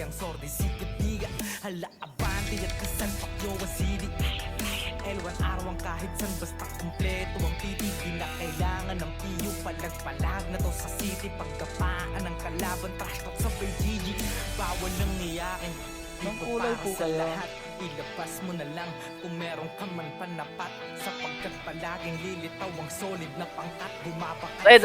ang sordi sikip diga. Hala abante at kasan pakyo ang sidi. Elwan araw kahit san basta kumpleto ang titi. Di na kailangan ng piyo palag-palag na to sa city. Pagkapaan ng kalaban trash talk sa PGG. Bawal nang niyakin dito para sa lahat. Ilabas mo na lang kung meron ka man panapat. Sapagkat palaging lilitaw ang solid na pangkat. Bumabakat Red.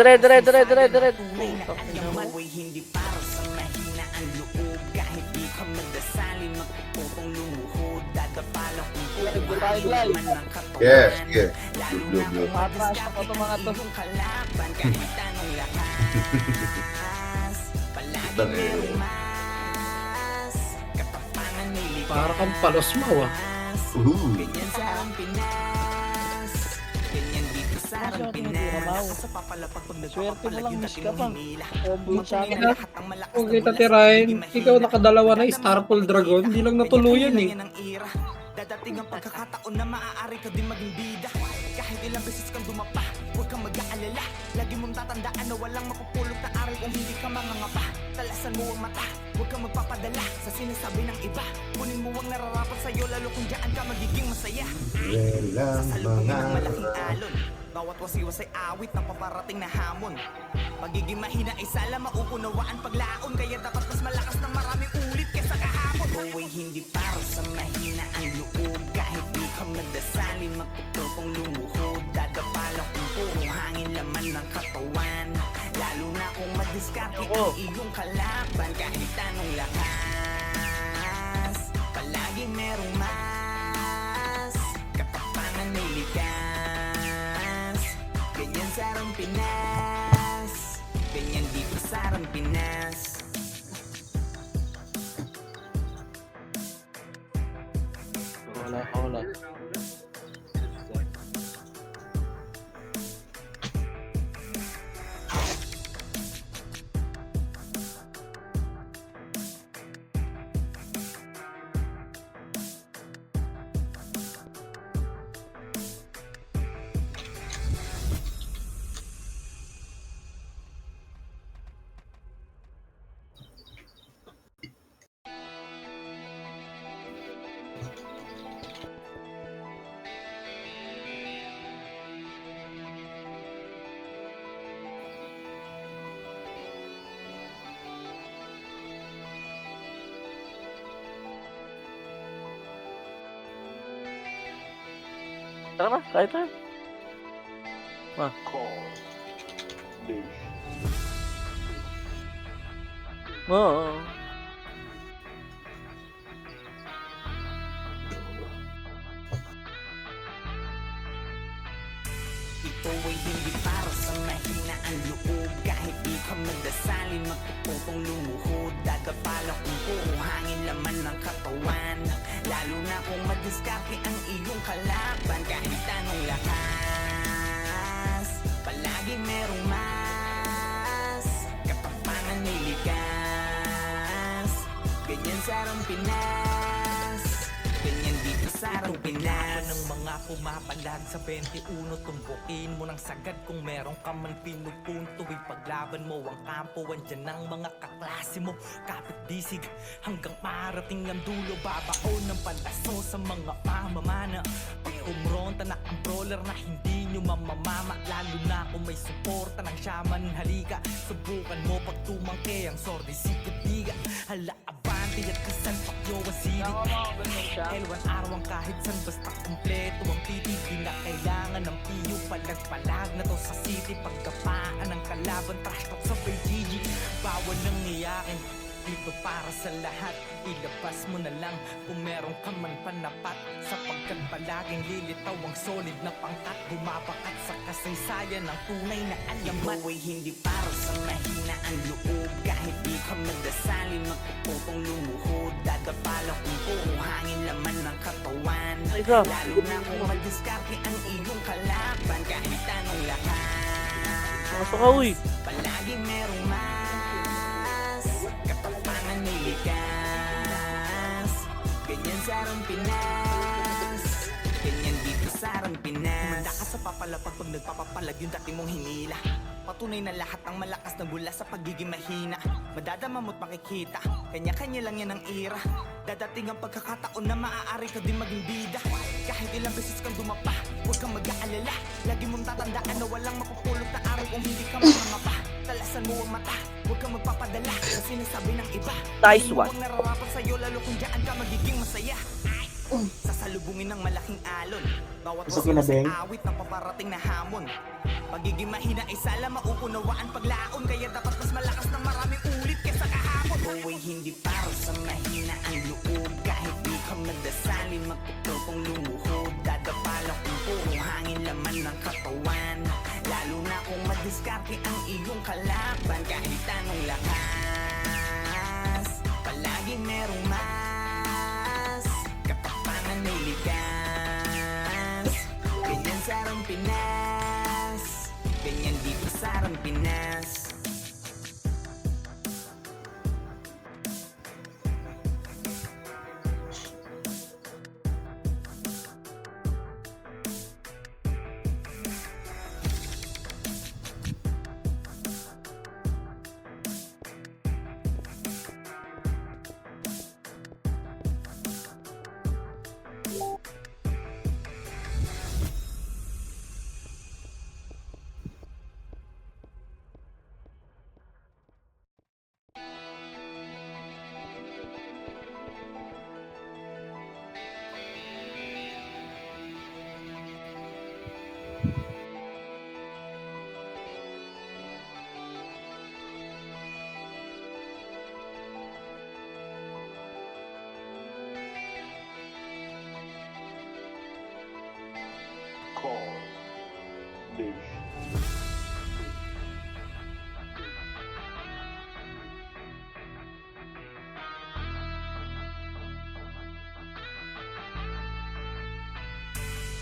Yamoy hindi para sa mahina ang loob. Kahit di ka magdasalin magpuputong lumuhod. Dadapalang kung pumahayin man ng katawan. Yes. Lalo na kung madiskarte ang iyong kalaban. Kahit anong lakas palagi merong mas. Katapangan may likas. Para kang palusmaw ah. Ganyan sa ang Pinas. Ganyan dito sa ang Pinas. Sa papalapag pag nagpapapalag yung dati mong hinila. Mapunin na lahat ang malakas Kung na kita bulas. tirahin, ikaw nakadalawa na Starfall Dragon, hindi lang natuluyan eh. Dadating ang pagkakataon na maaari ka din maging bida. Kahit ilang beses kang dumapa, huwag kang mag-aalala. Lagi mong tatandaan na walang mapupulot na araw kung hindi ka mangangapa. Talasan mo ang mata, huwag kang magpapadala sa sinasabi ng iba. Kunin mo ang nararapat sa'yo, lalo kung dyan ka magiging masaya. Sasalubungin ng malaking alon, bawat wasiwas ay awit ng paparating na hamon. Magiging mahina ay sala mauunawaan paglaon. Kaya dapat mas malakas ng maraming ulit kesa kahapon. Buhay hindi para sa mahina ang loob. Kahit di ka magdasalin magpuputong lumuhod. Dadapalang kung puro hangin laman ng katawan. Lalo na kung madiskarte ang iyong kalaban. Kahit anong lakas palaging merong mas. Katapangan may likas. Ganyan sa arang Pinas. Ganyan dito sa arang Pinas. Wala. Tara na, kahit na. Oo. Ito ay hindi para sa mahina ang loob. Kahit di ka magdasalin magpuputong lumuhod. Dadapalang kung puro hangin laman ng katawan. Lalo na kung madiskarte ang iyong kalaban. Kahit anong lakas palaging merong mas. Katapangan may likas. Ganyan sa arang Pinas. Ganyan dito sa arang Pinas. Ng mga pumapalag sa 21, tumbukin mo ng sagad kung meron ka man pinupunto. Ipaglaban mo ang kampo, andyan ang mga kaklase mo. Kapit disig hanggang marating ang dulo. Babaon ng palaso sa mga pamamana. Pag-umronta na ang brawler na hindi nyo mamamama. Lalo na kung may suporta ng shaman, halika. Subukan mo pag tumangke ang sordi sikip diga. Hala abante at kasan pakyo ang sidi. Elwan araw kahit san basta kumpleto ang titi. Di na kailangan ng piyo palag-palag na to sa city. Pagkapaan ng kalaban trash talk sa PGG. Bawal nang niyakin dito para sa lahat. Ilabas mo na lang kung meron ka man panapat. Sapagkat palaging lilitaw ang solid na pangkat. Bumabakat sa kasaysayan ng tunay na alamat. Buhay hindi para sa mahina ang loob. Kahit di ka magdasalin magpuputong lumuhod. Dadapalang kung puro hangin laman ng katawan. Lalo na kung madiskarte ang iyong kalaban. Kahit anong lakas Masok ka, uy. palaging merong mas. Katapangan may likas. Ganyan sa arang Pinas. Ganyan dito sa arang Pinas. Humanda ka sa papalapag pag nagpapapalag yung dati mong hinila. Patunay na lahat ng malakas na bula sa pagiging mahina. Madadama mo't makikita Kanya-kanya lang yan ang ira. Dadating ang pagkakataon na maaari ka din maging bida. Kahit ilang beses kang dumapa, huwag kang mag-aalala. Lagi mong tatandaan na walang mapupulot na araw kung hindi ka mangangapa. Talasan mo ang mata, huwag kang magpapadala sa sinasabi ng iba. Nice Hindi mo one. ang nararapat sa'yo, lalo kung dyan ka magiging masaya. Sasalubungin ng malaking alon. Bawat Gusto wasto ko na, sa Beng. awit ng paparating na hamon. Pagiging mahina ay sala mauunawaan paglaon. Kaya dapat mas malakas ng maraming ulit kesa kahapon. Buhay hindi para sa mahina ang loob. Kahit di ka magdasalin, magtutupong lumuhod. Dadapalang kung puro hangin laman ng katawan. Lalo na kung madiskarte ang iyong kalaban. Kahit anong lakas, palaging merong mas. Katapangan may ligas. Ganyan sarang Pinas, ganyan dito sarang Pinas.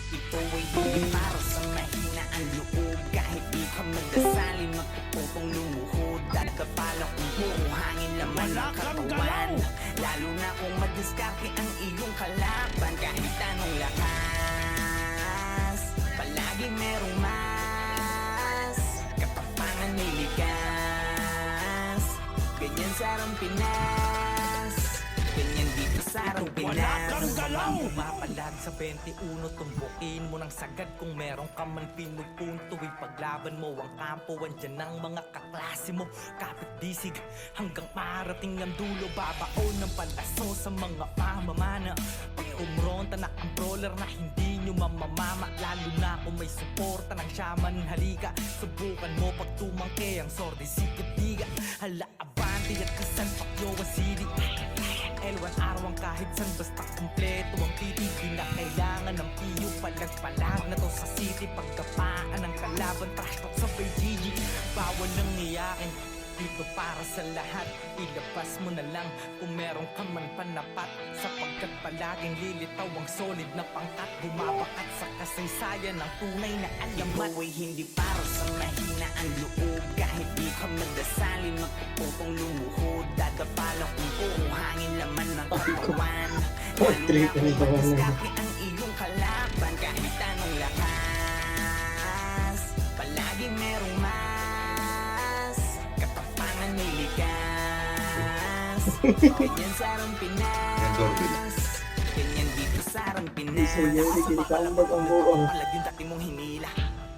Ito ay hindi para sa mahina ang loob. Kahit di ka magdasalin, magtutupong lumuhod. Dagkapala kung puro hangin laman ng katawan. Lalo na kung madiskarte ang iyong kalaban. Kahit anong lakas, palagi merong mas. Katapangan may ligas. Ganyan sarang Pinas, ganyan dito sarang Pinas. Pumapalag sa 21, tumbukin mo ng sagad kung meron ka man pinupunto. Ipaglaban mo ang kampo, andyan ang mga kaklase mo. Kapit disig hanggang marating ang dulo. Babaon ng palaso sa mga pamamana. Pag kumronta na controller na hindi nyo mamamama. Lalo na kung may suporta ng shaman. Halika, subukan mo pag tumangke ang sordi sikatiga. Hala, abante at kasan pakyo wasili. L1 araw ang kahit san basta kumpleto ang titig. Di na kailangan ng piyo, palag-palag na to sa city. Pagkapaan ng kalaban, trash talk sabay GG. Bawal nang iyakin, dito para sa lahat. Ilabas mo na lang kung meron ka man panapat. Sapagkat palaging lilitaw ang solid na pangkat. Bumabakat sa kasaysayan ng tunay na alamat. Buhay hindi para sa mahina ang loob. Kahit di ka magdasalin, magtutupong lumuhod. Dadapala kung puro hangin laman ng katawan. Lalo na kung madiskarte ang iyong kalaban. Kahit anong lakas, palaging merong mas. Katapangan may ligas. Ganyan sarang Pinas, ganyan dito sarang Pinas. Palag yung dati mong hinila.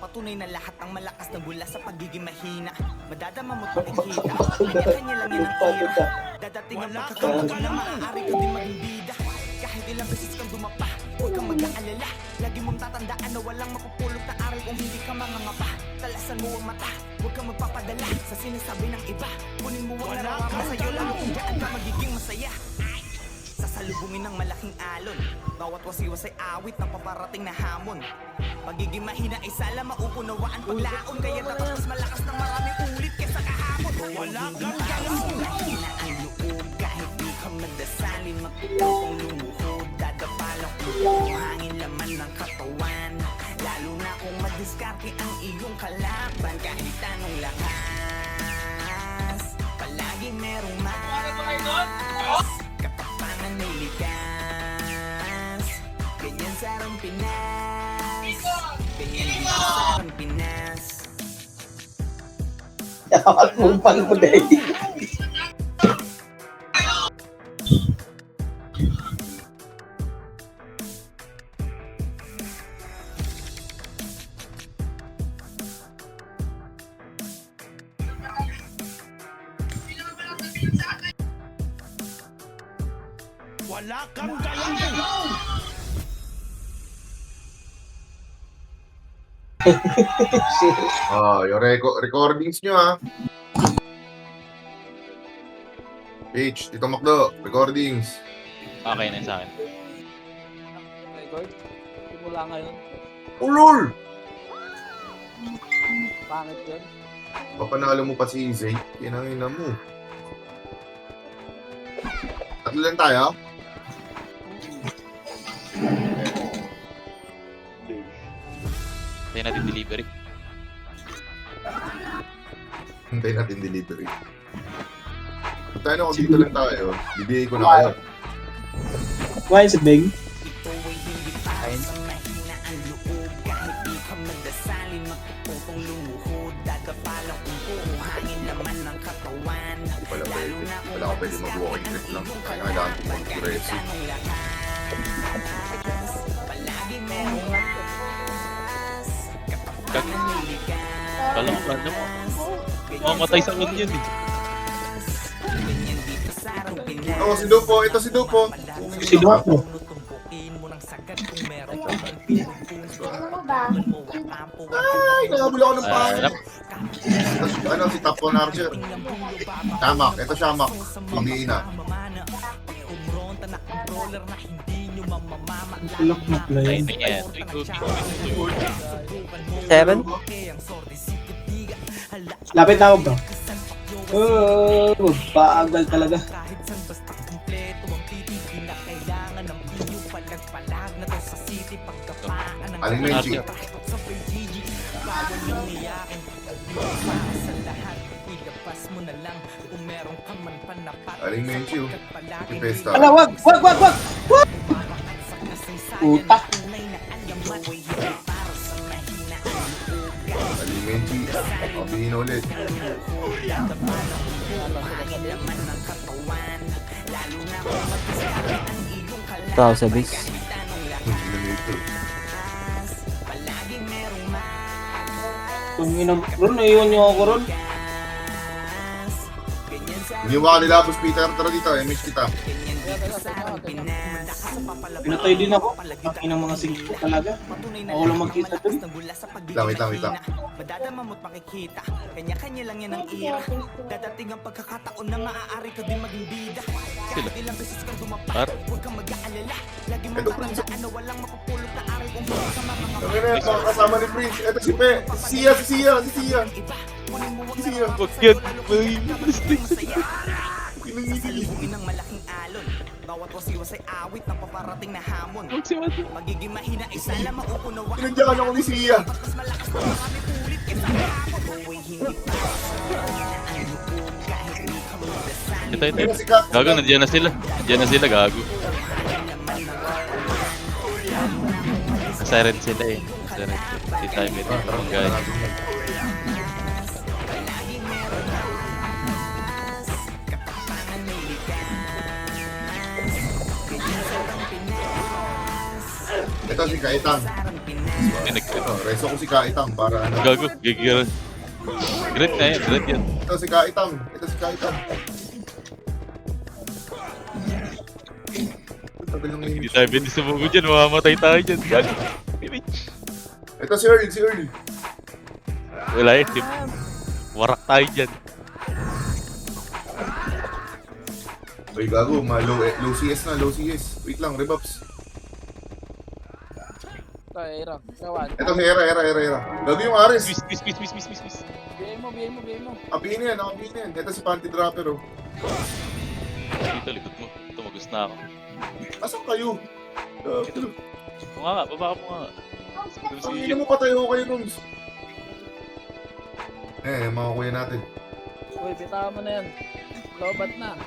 Patunay na lahat ng malakas na bula sa pagiging mahina. Madadama mo't makikita. Kanya-kanya lang yan ang ira. Dadating ang pagkakataon na maaari ka din maging bida. Kahit ilang beses kang dumapa, huwag kang mag-aalala. Lagi mong tatandaan na walang mapupulot na araw kung hindi ka mangangapa. Talasan mo ang mata, huwag kang magpapadala sa sinasabi ng iba. Kunin mo ang nararapat sa'yo, lalo kung dyan ka magiging masaya. Sasalubungin ng malaking alon. Bawat wasiwas ay awit ng paparating na hamon. Pagiging mahina ay sala mauunawaan paglaon. Kaya dapat mas malakas ng maraming ulit kesa kahapon. Wala kang galaw. Mahina ang loob. Kahit di ka magdasalin, magtutupong lumuhod. Dadapalang kung puro hangin laman ng katawan. Lalo na kung madiskarte ang iyong kalaban. Kahit anong lakas, palaging merong mas. Katapangan may ligas. Ganyan sarang Pinas, ganyan dito sarang Pinas. Kumpang mo dahil. wala kang galaw. Yung recordings nyo ha. Page, Tito Macdo, recordings. Okay na yun sa akin. Record? Simula ngayon. Ulol! Pangit yun. Papanalo mo pa si Zay. Kinangina mo. Tatlo lang tayo? Tayo natin delivery. Hintayin natin delivery. Kung tayo na kung dito lang tayo, bibigay ko na kayo. Why is it big? Ito ay hindi para sa mahina ang loob. Kahit di ka magdasalin, magtututong lumuhod. Dadapalang kung puro hangin naman ng katawan. Hindi pala pwede. Wala ka pwede mag-walking trip lang. Kaya kailangan ko mag-diretso. Palagi merong mas. Kag... Kala ko ano mo. Mamatay sa onion eh. Ganyan dito sa araw Pinas. Oo, si Dupo. Ito si Dupo. Si Dupo. Tumpukin mo ng sagad kung meron Ay, nakabula ko ng pangit. Ano, si Top 1 Archer. Shamak. Ito Shamak. Hindi na. Lock na play. Tayo na yan. Seven? Lapit na ako bro. Oh, bagal talaga. Aling Menchi. Aling Menchi, oh. Si Pesta. Ala, wag! Puta. Aling Menchi. Pabihin ulit. Tao sa base. Kung ron, naiwan niyo ako ron. Hindi mo ka nilabos, Peter. Tara dito, image kita. Pinatay din ako. Ang inang mga singko talaga. Ako lang magkita dun. Wait lang. Madadama mo't makikita. Kanya-kanya lang yan ang ira. Dadating ang pagkakataon na maaari ka din maging bida. Kahit ilang beses kang dumapa, huwag kang mag-aalala. Lagi mong parandaan na walang mapupulot na aral kung hindi ka mga Kami na, mga kasama ni Prince. Ito si Pe. Si Sia. Huwag yan. Salubungin ng malaking alon. Bawat wasiwas ay awit ng paparating na hamon. Magiging mahina ay sana mauunawa. Pinagyakan ako ni Sia. Mas malakas pa kami ulit kaysa kahapon. Buhay hindi para sa mahina ang loob. Kahit di ka magdasal. Ito. Gago, nandiyan na sila. Gago. Siren sila eh. Siren. Hindi tayo may tarong guys. Ito si Kaitang. Ito, reso ko si Kaitang para ano. Gago, gigira. Great na yan, great yan. Ito si Kaitang. Tagal ng Hindi image. tayo pwede sumugod dyan, mamamatay tayo dyan. Gago. Ito si Earl. Wala yun, tip. Warak tayo dyan. Uy, gago, low CS na, low CS. Wait lang, rebuffs. Ira. Gawan. Ito si Era. Gago yung Ares. Squeeze. BM mo. Apihin yan. Ito si Panty Dropper, oh. Dito, likod mo. Tumagos na ako. Asan kayo? Ito. Kung nga, baba mo nga. Ang ina mo patay ako kayo, Rums. Mga kuya natin. Uy, bitawan mo na yan. Lobat na.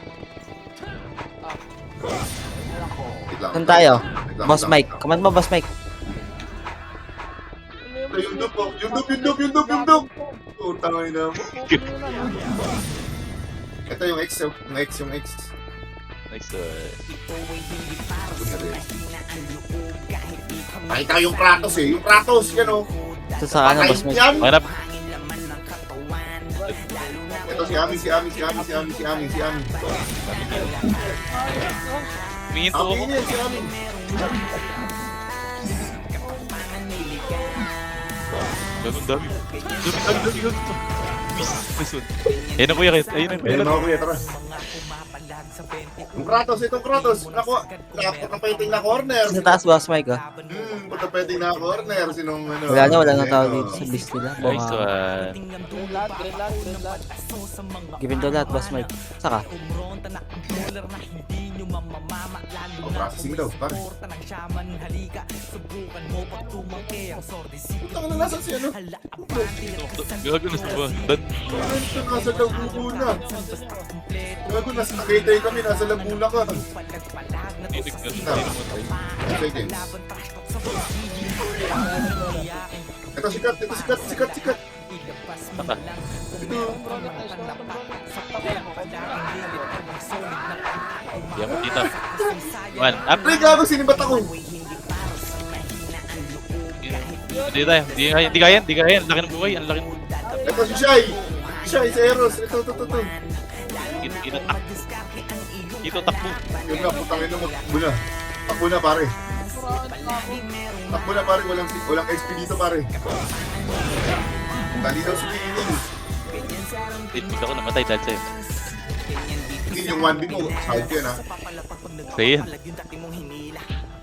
Wait lang. Saan tayo? Wait lang, Boss wait lang. Mike. Command mo, Boss Mike. Ito, yung dup. Utang ay na mo. Ito yung X. Nice. Ito ay hindi para sa mahina ang loob. Kahit di ka Nakita yung Kratos eh. Yung Kratos, yan oh. Ito sa kanan, Boss Mike. Yan. Manap. hangin laman ng katawan. Lalo na Ito si Ami. Huminto ako. Akin yan, si Amin. Gagong dami. Dami. Listen. Ayun na kuya, ayun na. Ayun ako kuya, tara. Yung Kratos, itong Kratos. Pagka-painting na corner. Sa taas, boss Mike, oh. Pagka-painting na corner. Sinong ano? Wala nang tao dito sa beast nila. Nice one. Green lahat, green lahat, green lahat. Giving to lahat, boss Mike. Saka. Processing daw, pare. Puta ka na, nasan si ano? Gago na sa ba? Dan. Ito, nasa Laguna. Gago, nasa Tagaytay kami, nasa Laguna ka. Tinig na rin. 2 seconds. Ito, sikat. Saka. Ito. Diyan mo dito. One up. Ay, gago, sinibat ako. Hindi tayo. Hindi kaya. Ang laki ng buhay. Ang laki ng buhay. Ito, si Shai. Si Eros. Ito. Dito takbo. Yung nga, putang ina mo. Takbo na, pare. Takbo na, pare. Walang XP dito, pare. Dali daw si Kining. Dito ako namatay dahil sa'yo. Hindi yung 1v mo. Side ko yan, ha. Sa'yo yan.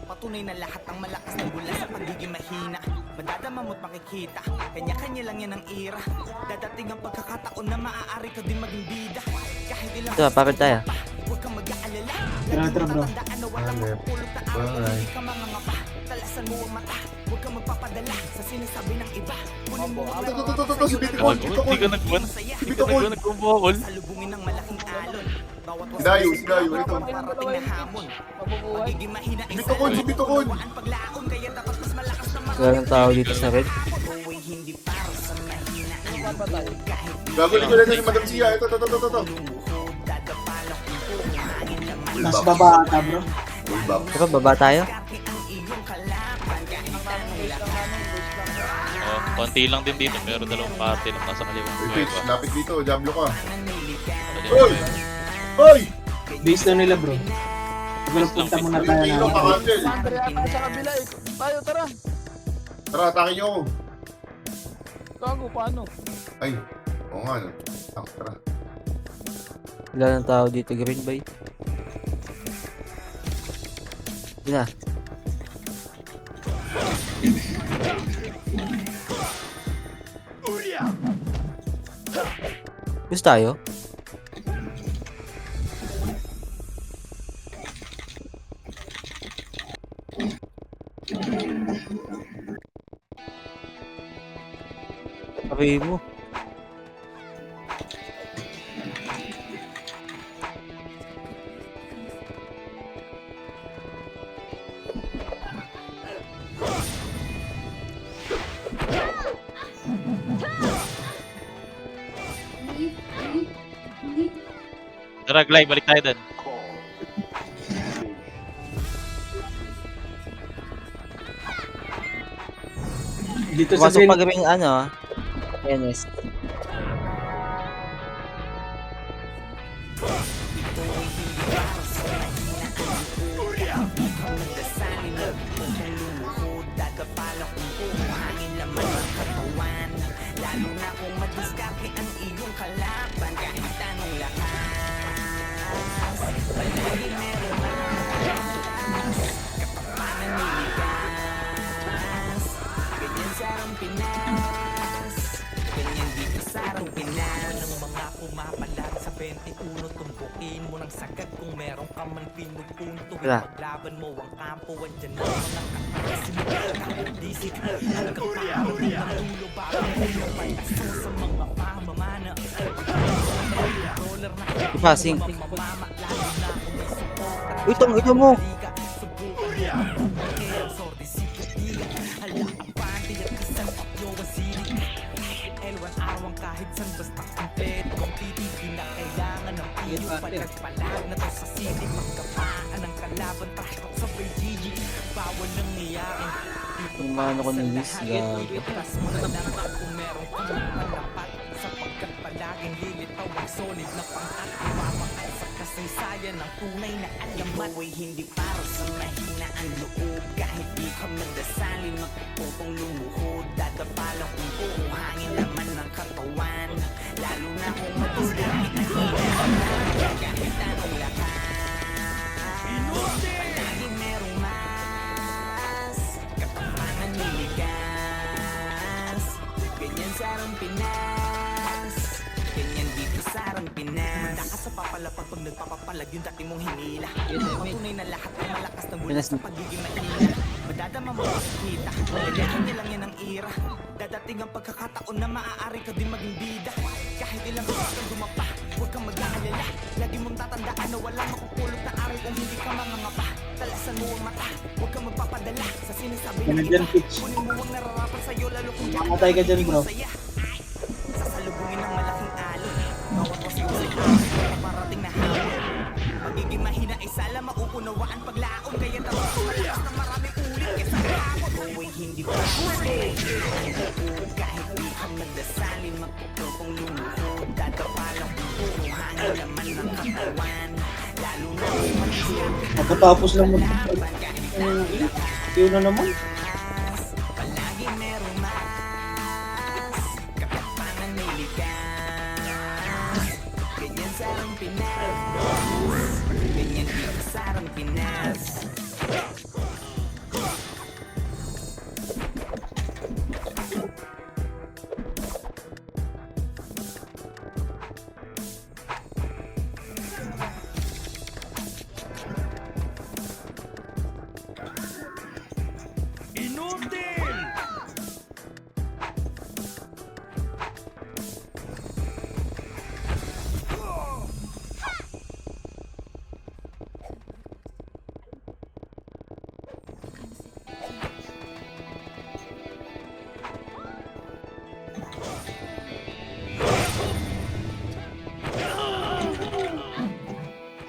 Patunay na lahat ng malakas na bula sa pagiging mahina. Madadama mo't makikita, kanya-kanya lang yan ang ira. Dadating ang pagkakataon na maaari ka din maging bida. Kahit ilang Ito, pakit tayo. huwag kang mag-aalala. Tara, bro. Tandaan na walang mapupulot na araw. Hindi ka mangangapa, talasan mo ang mata. Huwag kang magpapadala sa sinasabi ng iba. Kunin mo ang Ito, si Bitikon. Hindi ka nag-one. Hindi ka nag-one. salubungin ng malaking alon. Bawat Si Dayo. Ito. parating na hamon. Mabubuhay. Magiging mahina Si Bitikon. ang paglaon. Kaya dapat mas malakas na Wala nang tao dito sa red. buhay. Hindi para sa mahina ang Papatay. Gago, dito na si Madam Sia. Ito. lumuhod. Dadapalok ang puro hangin naman. Mas baba ata, bro. Bullbap. Diba, baba tayo? Kaki ang iyong kalaban. Kahit anong lakas. Oh, konti lang din dito. Pero dalawang party lang nasa kaliwang Uy, buhay Pitch, pa. lapit dito. Diablo ka. Kaliwang Hoy! buhay. Hoy! Base na nila, bro. Siguro punta muna tayo Ilo na. ka, Angel. Andre ata sa kabila eh. Tayo, tara. Tara, atake niyo ako. Gago, paano? Ay, oo nga, no. Tara. Wala nang tao dito, green bay. Yun na. Gusto tayo? Sabi mo. Tara, Glide. Balik tayo dun. Dito sa Pasok Zen. pa kaming ano, NS. Dasalin na kung lumuhod. Dadapalok ang puro hangin naman ang katawan. Lalo na kung madiskarte ang iyong kalaban. Kahit anong lakas. Palagi meron mas. Katapanan niligas. Ganyan sa arang Pinas. Ganyan dito sa arang Pinas. Ng mga pumapalag sa 21 tumpukin mo ng sagad kung meron ka man pinupunto. Wala. Paglaban mo ang kampo, andyan ang mga kaklase mo. Kapag-disik hanggang parating ang ulo bago mo palaso sa mga pamamana. Roller na Passing. mamamama, lalo na kung may support. Uy, ito mo. Subukan mo kaya ang sorte sikatigan. Hala ang panty at isang pakyo ang sinig. Elwan awang kahit san basta kompleto ang titig. Di na kailangan ng piyo palagpalag na to sa city. Magkapaan ang kalaban trashtalk sa BGG. Bawal nang niyakin. Yung mano ko ng miss, gago. Itas mo na lang kung meron kang palapat. Sapagkat palaging lilitaw ang solid na pangkat. Mamakal sa kasaysayan ng tunay na alamat. Buhay hindi para sa mahina ang loob. Kahit di ka magdasalin, magtututong lumuhod. Dadapala kung puro hangin laman ng katawan. Lalo na kung matulog kahit anong lakas. Palagi merong mas katapangan niligas. Ganyan sa arang Pinas, ganyan dito sa arang Pinas. Manda ka sa papalapag pag nagpapapalag yung dati mong hinila. Patunay na lahat ng malakas na bulas sa pagiging mahina. Madadama mo makikita, gagahin niya lang yan ang ira. Dadating ang pagkakataon na maaari ka din maging bida. Kahit ilang beses kang dumapa, huwag kang mag-aalala. Lagi mong tatandaan na walang makupulot na aral kung hindi ka mangangapa. Talasan mo ang mata, huwag kang magpapadala sa sinasabi ng Ganun iba. dyan, Pitch. Kunin mo ang nararapat sa'yo lalo kung diyan Mamatay ka dyan, bro. masaya. Sasalubungin ng malaking alon. Bawat pasiwasay na parating na hapon. Magiging mahina ay sala mauunawaan paglaon. Kaya tawag ko malakas na marami ulit kaysa kahapon. Buhay hindi pa kahit di ka magdasalin, magpuputong lumuhod. Dadapalang kung puro hangin laman ng katawan. Lalo na kung mag-isip Pagkatapos lang mag... Yun na naman. palagi merong mas katapangan niligas. Ganyan sa arang Pinas, ganyan dito sa arang Pinas.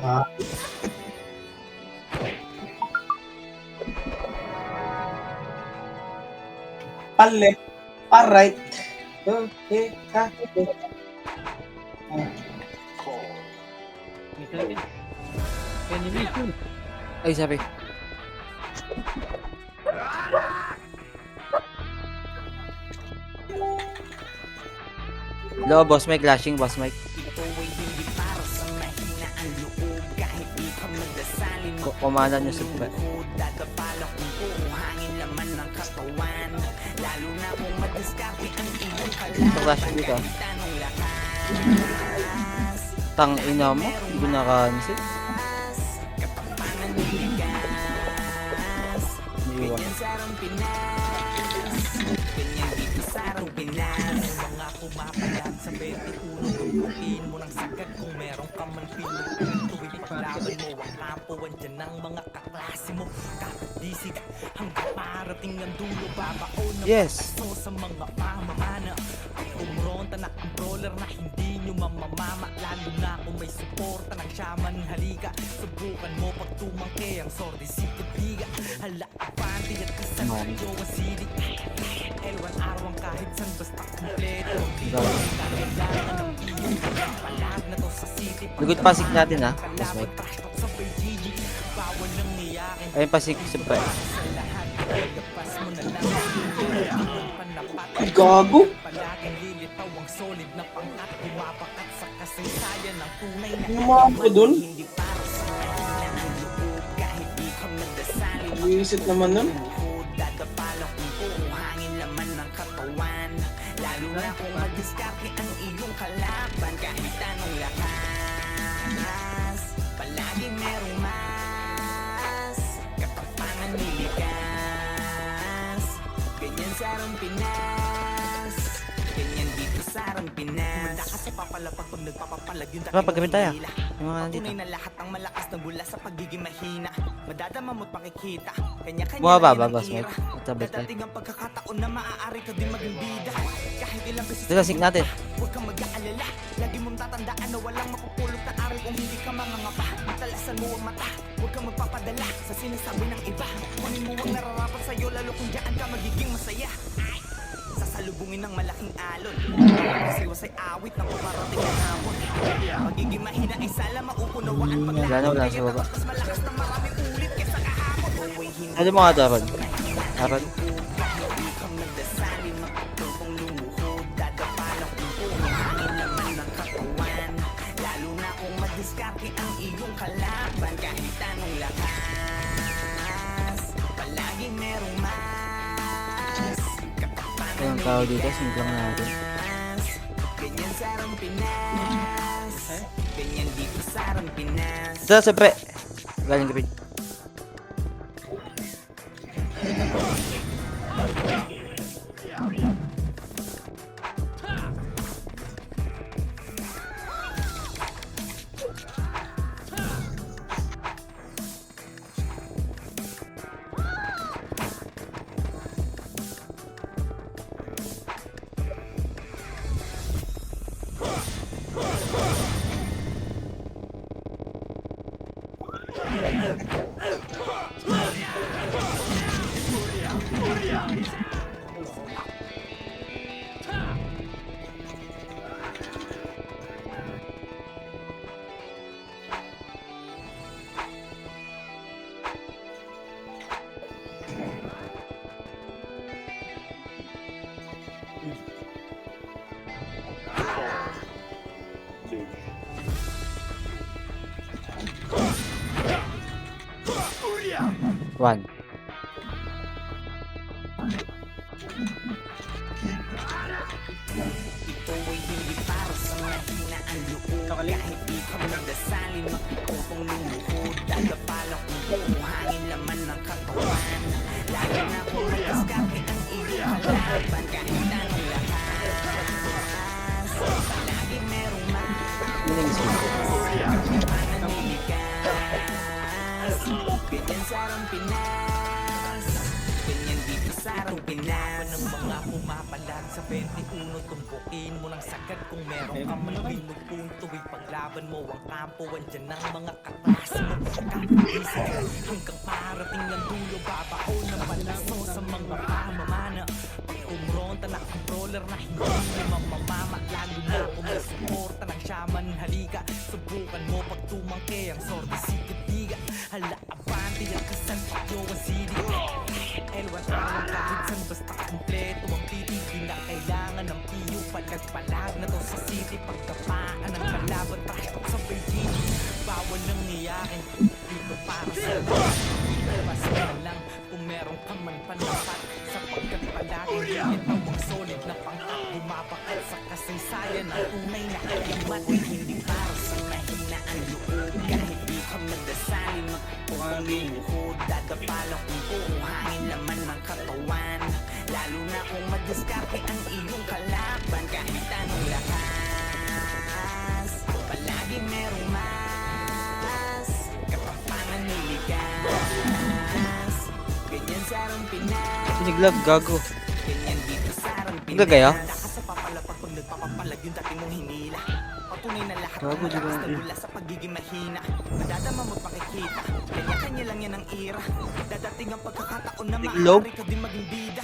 Ah. Palep, alright. Okay, ha? Ay, sabi. Hello, boss Mike. Flashing, boss Mike. Ito ay hindi para sa mahina ang loob. Kahit di ka magdasalin, Kumana nyo sa magpupulot. Dadapala kung puro hangin laman ng katawan. Lalo na kung madiskarte ang iyong flashing dito. kalaban. Tanong lakas, Tang ina mo. Hindi naka-cancel. katapangan niligas. Iniwan. Ganyan sa arang Pinas, ganyan dito sa arang Pinas. Mga pumapalag sa 21, tutukin mo ng sagad kung meron ka man pinupin. Tuwing paglaban mo ang kampo, andyan ang mga kaklase mo. Kapit-disig hanggang parating ang dulo, babaon ng Yes. paso sa mga pamamana. Ang kumronta na controller na hindi nyo mamamama. Lalo na kung may suporta ng shaman, halika. Subukan mo pag tumangke ang sordi si Kabiga. Hala, abante at kasan sa'yo ang silik. Elwan arwang kahit san basta kompleto. Kailangan ng iyong palag na to sa city. Lugot pasik natin, ha, boss Mike. Trash talk sa Beijing. Bawal nang niyakin Ayun, pasik sa pa. sa lahat. Pagkapas mo na lang. Panapat. Ay, gago. Palaging lilitaw ang solid na pangkat. Pumapakat sa kasaysayan ng tunay na Lumaan ko dun. hindi para sa mahina ang loob. Kahit di ka magdasalin, Iisip naman nun. lumuhod. Dadapala kung puro hangin laman ng katawan. Lalo na kung madiskarte ang iyong kalaban. Kahit anong lakas, palagi merong mas katapangan niligas. Ganyan sa arang Pinas, ganyan dito sa arang Pinas. Manda ka sa papalapag pag nagpapapalag yung dati Paggamit mong tayo. hinila. Yung mga nandito. Tunay na lahat ng malakas na bula sa pagiging mahina. Madadama mo't makikita. Kanya-kanya Bumaba lang ba, yan ang boss ira. Mike? Matabas tayo. Dadating ang pagkakataon na maaari ka din maging bida. Kahit ilang beses Ito, sing natin. huwag kang mag-aalala. Lagi mong tatandaan na walang mapupulot na aral kung hindi ka mangangapa. Talasan mo ang mata, huwag kang magpapadala sa sinasabi ng iba. Kunin mo ang nararapat sa'yo lalo kung diyan ka magiging masaya. Sa Sasalubungin ng malaking alon. Kasi ay awit na paparating na hamon. Pagiging mahina ay sala mauunawaan Wala na, paglaban. wala Kaya sa baba. dapat mas malakas na maraming ulit kesa kahapon. Huwag hindi Ano mo nga Daron? Daron? Hindi ka magdasalin, magtutong lumuhod. Dadapalang kung puro hangin naman ng katawan. Lalo na kung madiskarte ang iyong kalaban. Kahit anong lakas, palaging merong mas. Kayong tao dito, simplang natin. Ganyan sarang Pinas. Ganyan dito sarang Pinas. Ito, siyempre. Galing green. One. Ito ay hindi para sa mahina ang loob. Kahit di ka magdasalin, magtutong lumuhod. Dadapalang kung puro hangin laman ng katawan. Lalo na kung madiskarte ang iyong kalaban. Kahit anong lakas, palaging merong mas. Yun ang isip ko. Mananiligas. Ganyan sarang Pinas. Ganyan dito sarang Pinas. Ng mga pumapalag sa 21, tumpukin mo ng sagad kung meron ka man binubun. Tuwing paglaban mo ang kampo, andyan ang mga kaklase mo. Kapagisig hanggang parating ng dulo, babaon ng balaso sa mga pamamana. Pag umronta na controller na hindi mo mamamama, lalo na kung may suporta ng shaman. Halika, subukan mo pag tumangke ang sorte sigadiga. Hala, abante ang kasan, pakyo ang sili. Elwan talang kahit san basta kompleto ang titig. Di na kailangan ng piyo, palag-palag na to sa city. Pagkapaan ng kalaban, trahipag sa Beijing. Bawal nang iyakin, dito para sa lahat. Ilabas ka na lang kung meron ka man panapat. Sapagkat palagi ginitawang solid na pangkat. Bumabakat sa kasaysayan ang tunay na kayaman. Uy, hindi para sa mahina ang loob. Kahit di ka magdasalin, magtutong lumuhod. Dadapalang kung puro hangin laman ng katawan. Lalo na kung madiskarte ang iyong kalaban. Kahit anong lakas, palaging merong mas. Katapangan niligas. Ganyan sarang Pinas. Siniglag, gago. Ganyan dito sarang Ang gagaya? Lakas sa papalapag pag nagpapapalag yung dati mong hinila. Patunay na lahat Gago, ng di ba? malakas na mula sa pagiging mahina. Madadama mo't makikita, kanya-kanya lang yan ang ira. Dadating ang pagkakataon na Iglog? maaari ka din maging bida.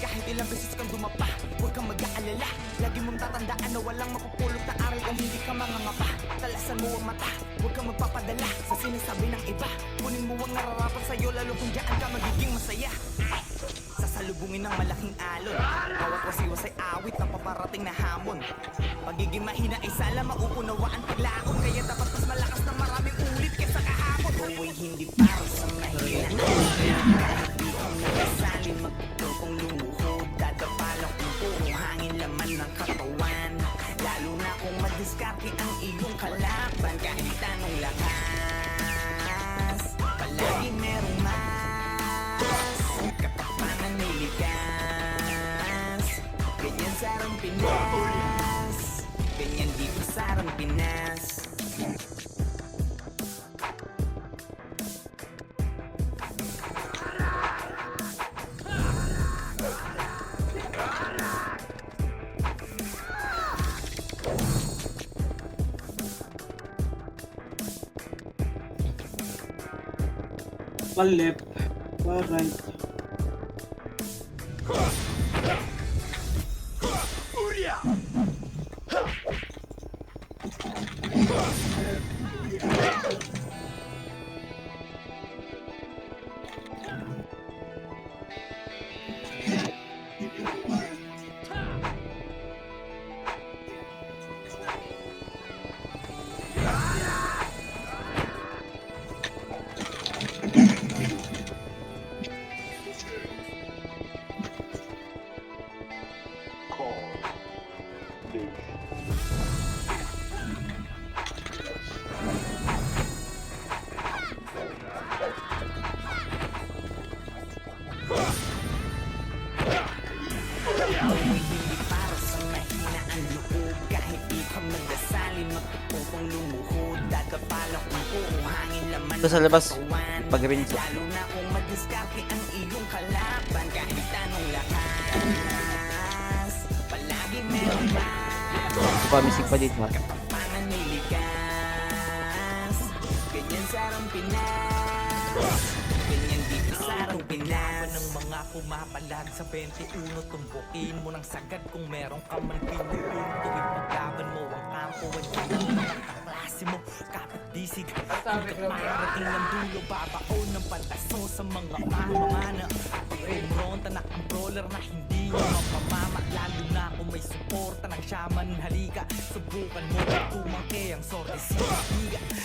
Kahit ilang beses kang dumapa, huwag kang mag-aalala. Lagi mong tatandaan na walang mapupulot na aral kung hindi ka mangangapa. Talasan mo ang mata, huwag kang magpapadala sa sinasabi ng iba. Kunin mo ang nararapat sa'yo, lalo kung diyan ka magiging masaya. Sasalubungin ng malaking alon. Bawat wasiwas ay awit na paparating na hamon. Pagiging mahina ay sala mauunawaan paglaon. Kaya dapat mas malakas na maraming ulit kesa kahapon. Huwag hindi para sa mahina. Kahit di ka nagsasalin, magtutong lumuhod. Dadapalang kung puro hangin laman ng katawan. Lalo na kung madiskarte ang iyong kalaban. Kahit anong lakas, palaging merong mas. Katapangan niligas. Ganyan sarang Pinas. Ganyan dito sarang Pinas. Pa left, pa right. Ito sa labas. Pag-rin sa... Lalo na kung madiskarte ang iyong kalaban kahit anong lakas. Palagi meron Pamisig pa dito ha. Katapangan niligas. Ganyan sa arang Pinas. Ganyan dito sa arang Pinas. Ng mga pumapalag sa 21, tumbukin mo ng sagad kung meron ka man pinupun. Tuwing paglaban mo ang kampo, wala ng mga kaklase mo. Kapit disig, hanggang marating ng dulo, babaon ng pantaso sa mga mamamana. Pag-umronta na controller na hindi nyo mapamama, lalo na kung may suporta ng shaman. Halika, subukan mo na tumangke ang sorte siya.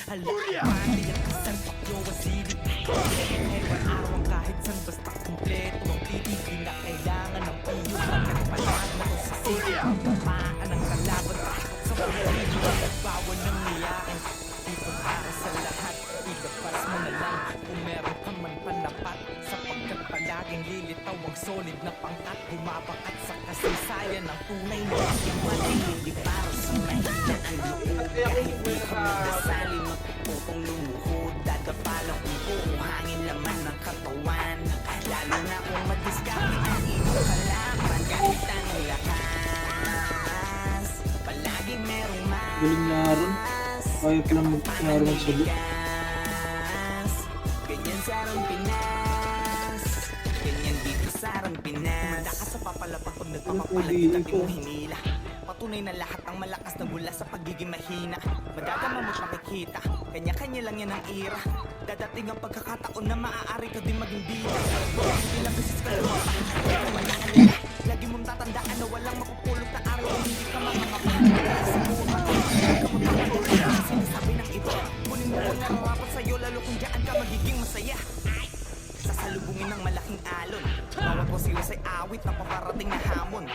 Hala, pati at kasan pakyo wasilig. Ewan araw kahit san basta kumpleto ang titigil na kailangan ng iyo. Pagkakapalag na to sa city, pagkapaan ang kalaban takot sa pagkakito. Bawal ng niyakin, dito para sa lahat. Ilabas mo na lang kung meron ka man panapat. Sapagkat palaging lilitaw ang solid na pangkat. Bumabakat sa kasaysayan ng tunay na yaman. Hindi para sa mahina ang loob kahit di ka magdasali matututong lumuhod. Dadapalang kung puro hangin laman ng katawan. Lalo na kung madiskarte ang iyong kalaban kahit anong lakas. Palagi merong Galing na ron. Kaya ko lang mag-laro ng solo. ganyan sa arang Pinas. Ganyan dito sa arang Pinas. Kumanda ka sa papalapag pag nagpapapalag kita pinuhinila. Patunay na lahat ang malakas na mula sa pagiging mahina. Madadama mo't makikita, kanya-kanya lang yan ang ira. Dadating ang pagkakataon na maaari ka din maging bida. Ilang beses ka lumapa, pero wala ka nila. Lagi mong tatandaan na walang mapupulot na araw kung hindi ka makakapagod. Sa buhay, hindi ka magpapagulat ang sinasabi ng iba. Kunin mo ang nararapat sa'yo, lalo kung dyan ka magiging masaya. Sasalubungin ng malaking alon. Bawat wasilos ay awit na paparating na hamon.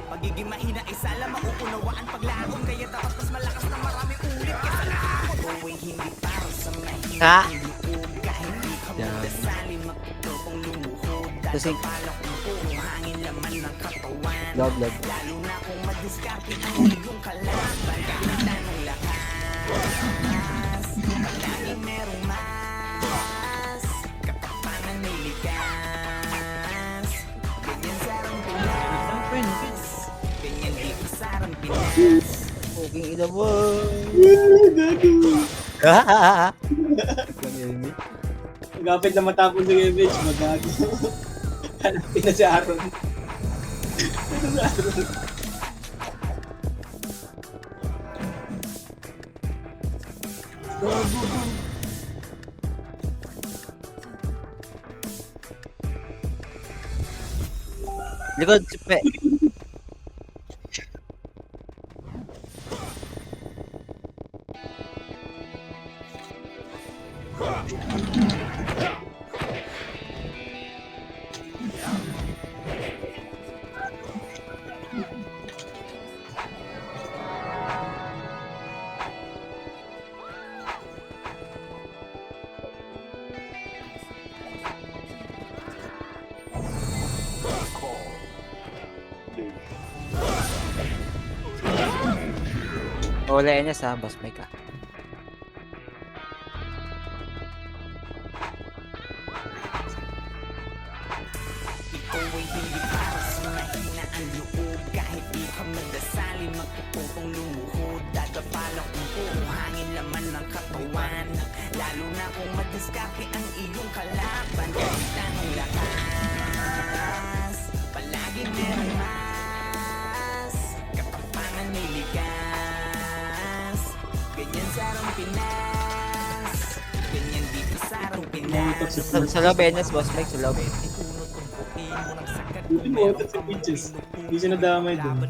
Pagiging mahina ay sala mauunawaan paglaon. Kaya dapat mas malakas na maraming ulit kesa lahapon. Buhay hindi para sa mahina Ha? ang loob. Kahit di ka magdasali matututong lumuhod. Kasi- Dadapala kung puro hangin laman ng katawan. Love. Lalo na kung madiskarte ang iyong kalaban kahit anong lakas. Palaging merong mas katapangan may likas. Ganyan sa arang Pinas. Ganyan dito sa arang Pinas. Okay, ina mo. Magapit na matapos si Kevin, magago. Hanapin na si Aaron. Ano si Aaron? Likod, sipe. Wala yan sa boss may ka. Ikaw ay hindi para sa mahina ang loob. Kahit di ka magdasali matututong lumuhod. Dadapala kung puro hangin laman ng katawan. Lalo na kung madiskarte ang iyong kalaban kahit anong lakas. Palagi merong mas katapangan may ligas. Ganyan sa arang Pinas. Ganyan dito sa arang Pinas. Sa loob, Enes, boss Mike, sa loob. Buti mo utot si Peaches. Hindi siya nadamay dun.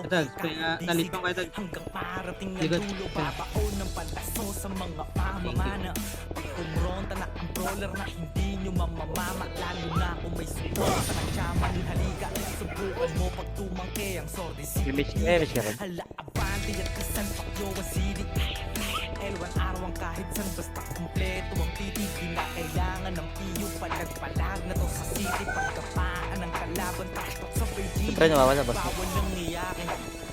Tag, kaya nalitong kayo tag. Hanggang parating na Likod. dulo, babaon ng pantaso sa mga pamamana. Pag kumronta na controller na hindi nyo mamamama, lalo na kung may suporta ng shaman. Halika, subukan mo pag tumangke ang sorte Image ka rin. Hala, abante at kasan pakyo wasilig. Elwan araw ang kahit san basta kumpleto ang titigil na kailangan ng iyo. Palag-palag na to sa city, pagkapaan ng kalaban takot sa Beijing. Siyempre nawawala, boss Mike. Bawal ng niyakin,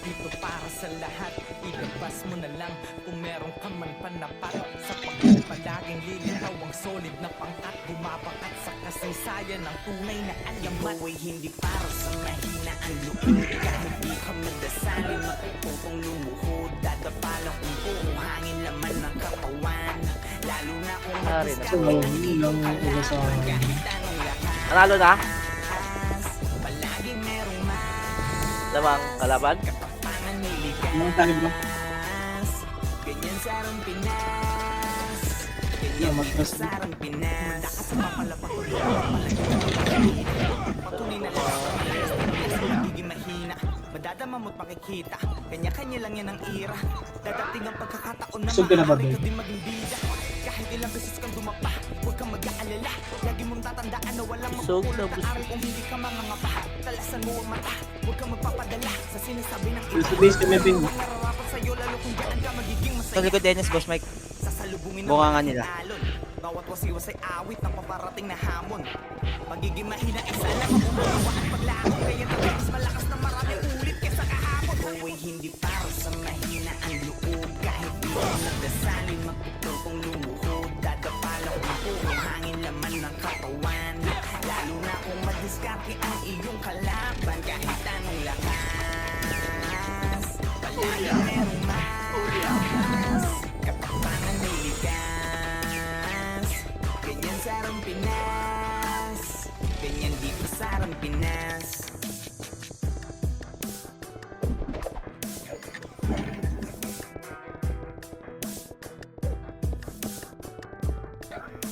dito para sa lahat. Ilabas mo na lang kung meron ka man panapat sa pagpapalaging lilitaw ang solid na pangkat bumabakat sa kasaysayan ng tunay na alamat. Buhay hindi para sa mahina ang loob. Kahit di ka magdasali, matututong lumuhod. Dadapalang kung puro hangin laman ng katawan. Lalo na kung mag-discover ang iyong kalaban. Kahit anong lakas, Nanalo na? palaging merong mas. Lamang kalaban? Kapapangan may ligas. Anong talim ba? Ganyan sa arang Pinas. Yeah, Ganyan matras dito sa arang Pinas. Lakas sa mapalapak ko rin. Patunay na lang ako malakas na bilas na magiging mahina. Madadama mo't makikita. Kanya-kanya lang yan ang ira. Dadating ang pagkakataon na Busog ka na ba, maaari babe? ka din maging bida. Kahit ilang beses kang dumapa, huwag kang mag-aalala. Lagi mong tatandaan na walang Busog na, magpupulot na busog. aral kung hindi ka mangangapa. Talasan mo ang mata, huwag kang magpapadala sa sinasabi ng iba. Sa base kami, Bing. Huwag nararapat sa'yo, lalo kung dyan ka magiging Sa masaya. likod Dennis, Boss Mike. Sasalubungin Bunga nga ng nila. alon. Bawat wasiwas ay awit ng paparating na hamon. Pagiging mahina isa lang ang umagawa at paglaon. Kaya tayo mas malakas na maraming ulit kesa kahapon. Buhay hindi para sa mahina ang loob. Kahit di ka nagdasali, magtututong lumuhod. Dadapalang kung puro hangin laman ng katawan. Lalo na kung madiskarte ang iyong kalaban. Kahit anong lakas, palagi merong mas. Kapapangan may ligas. Ganyan sa arang Pinas. Ganyan dito sa arang Pinas.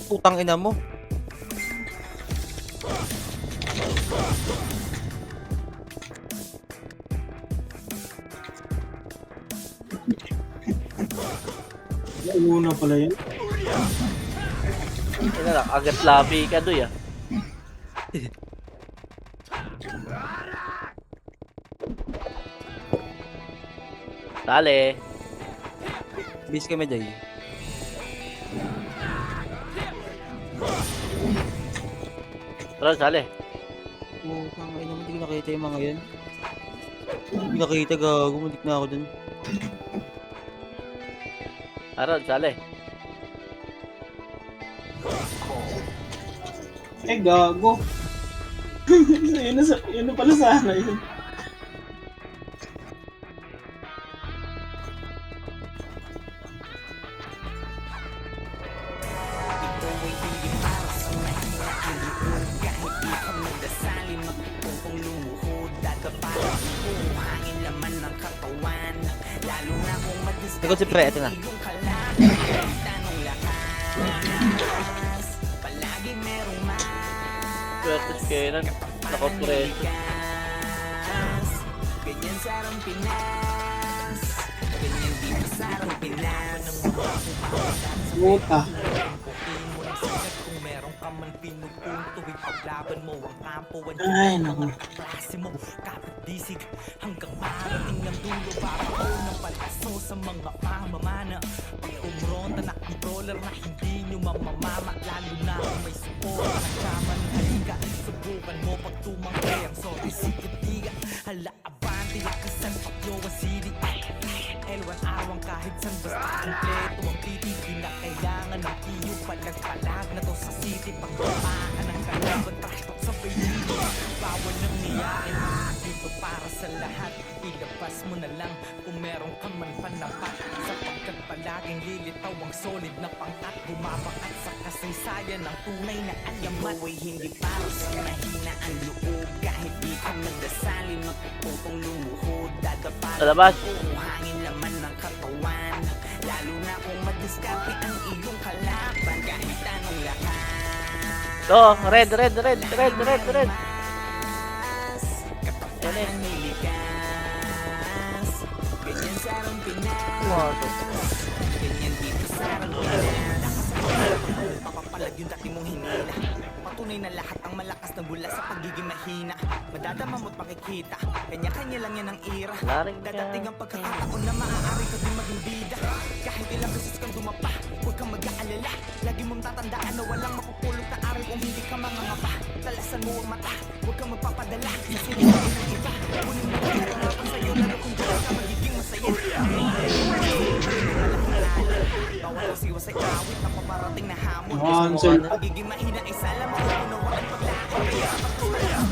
Putang ina mo. Nauna pala yan. Ina lang, agad labi ka doy ah. Dali. Bis kami day. Tara, sali. Putang ina mo, hindi ko nakita yung mga yun. Hindi nakita, gago. Muntik na ako dun. Tara, sali. Eh, gago. Yun na pala sana yun. Buhay hindi para sa mahina ang loob. Kahit di ka magdasali, magtututong lumuhod. Dadapalang kung puro hangin laman ng katawan. Lalo na kung Likod si Pre, ito na. iyong kalaban. Kahit anong lakas, palagi merong mas. Swerte si Kenan. Nakapreso. Ganyan sa arang Pinas. Ganyan dito sa arang Pinas. Puta. Pukin mo ng sagat kung meron ka man pinupun. Tuwing paglaban mo ang kampo. Ay, naku. Klase mo, kapit disig hanggang marating ng dulo. Babaw ng palaso sa mga pamamana. Pag umronta na controller na hindi nyo mamamama. Lalo na kung may support ng kama ng halika. Subukan mo pag tumangkay ang sorry sikitiga. Hala abante, lakisan pakyo ang sili. L1 awang kahit san basta kompleto ang titig. Di na kailangan ng iyo palag-palag na to sa city. Pagkamaan ng kalaban, trash talk sa peligro. Bawal ng niyain, dito para sa lahat. Ilabas mo na lang kung meron ka man panapat. Sapagkat palaging lilitaw ang solid na pangkat. Bumabakat sa kasaysayan ng tunay na alamat. Buhay hindi para sa mahina ang loob. Kahit di ka magdasali, magtututong lumuhod. Dadapalang Sa labas. kung puro hangin laman ng katawan. Lalo na kung madiskarte ang iyong kalaban. Kahit anong lakas, Oh, red. kapapangan may ligas. Ganyan sa arang Pinas. Ganyan dito sa arang Pinas. Papapalag yung dati mong hinila. Patunay na lahat ang malakas na bula sa pagiging mahina. Madadama mo't makikita. Kanya-kanya lang yan ang ira. Laring ka. Dadating ang pagkakataon na maaari ka din maging bida. Kahit ilang beses kang dumapa, huwag kang mag-aalala. Lagi mong tatandaan na walang mapupulot na aral kung hindi ka mangangapa. Talasan mo ang mata, huwag kang magpapadala sa sinasabi ng iba. Kunin mo ang harapan sa'yo, lalo kung dyan ka magiging masaya. Malaking Napapasiwas ay awit na paparating na hamon. Ansel. Pagiging mahina ay sala maunawaan paglaan.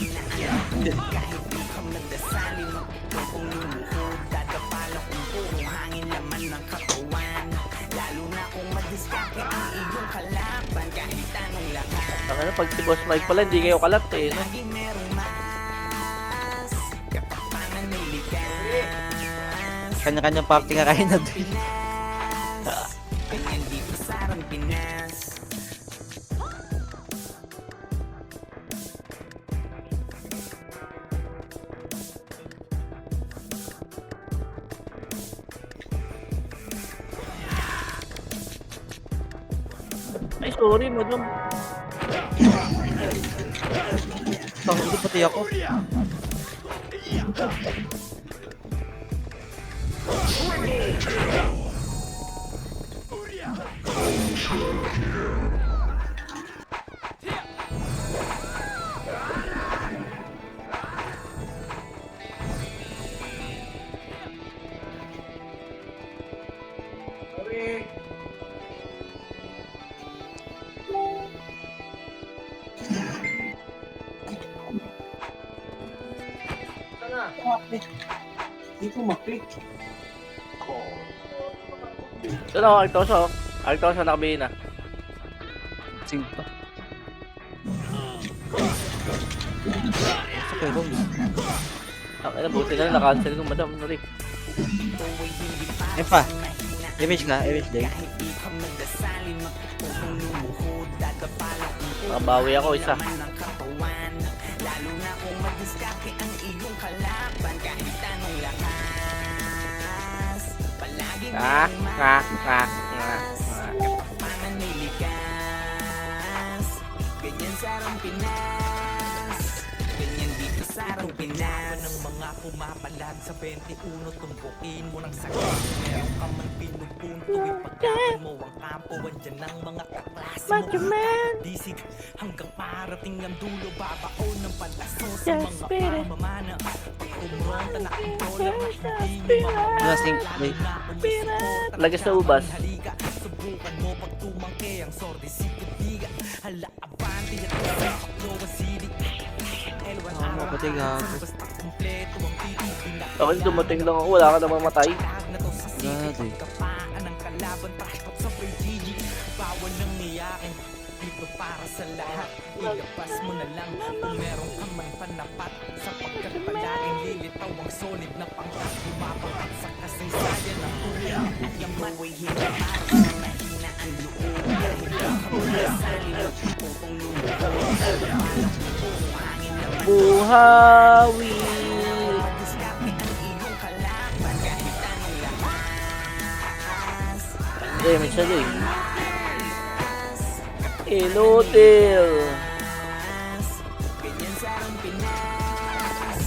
Kahit di ka magdasali, magpupong lumuhod. Dadapala kung puro hangin laman ng katawan. Lalo na kung madiskarte ang iyong kalaban. Kahit anong lakas, Ang pag si Boss Mike pala, hindi kayo kalat eh. No? lagi merong mas. Katapangan may likas. Kanya-kanyang party nga kayo na doon. Ganyan dito sa Arang Pinas. Ay, sorry, madam. Tango pati ako. Hindi ko maklik. Ito na, Artoso. Artoso nakabili na. Sing pa. Sa kayo, Ang ina, buti na lang, na-cancel ko, madam. Sorry. ayun pa. Image ka, image day. Nakabawi ako isa. Lalo na kung madiskarte ang iyong kalaban. Kahit anong lakas, palagi katapangan may likas. Ganyan sa Arang Pinas. Ganyan dito sa Arang Pinas. Ng mga pumapalag sa 21, tumpukin mo ng sakit. Meron ka man pinupunto, ipaglaban mo ang kampo. Andyan ang mga kaklase mo. Disig hanggang parating ang dulo, babaon ng palaso sa mga pamamana. Pag umuronta na ang dollar na hindi mo Lasing day. Lagas na ubas. halika. Subukan mo pag tumangke ang sorte si Kutiga. Hala, abante at kaplo ang silig. L1 araw pati gago. basta kumpleto ang titigin na Bakit dumating lang ako, wala ka namang matay. na to sa Grabe. silig. Kapaan ang kalaban, takot sa PGG. Bawal nang niyakin, dito para sa lahat. Ilabas mo na lang kung meron ka man panapat. Sapagkat palaging lilitaw ang solid na pangkat. Bumabangat sa kasaysayan ng ulang. Yung buhay hindi para sa mahina ang loob. Kahit di ka magdasali, magpupong lumuhod. Dadapala kung puro hangin laman. Buhawi. Madiskarte ang iyong kalaban. Kahit anong lakas, Eh, may siya doon. Inutil. ganyan sa Arang Pinas.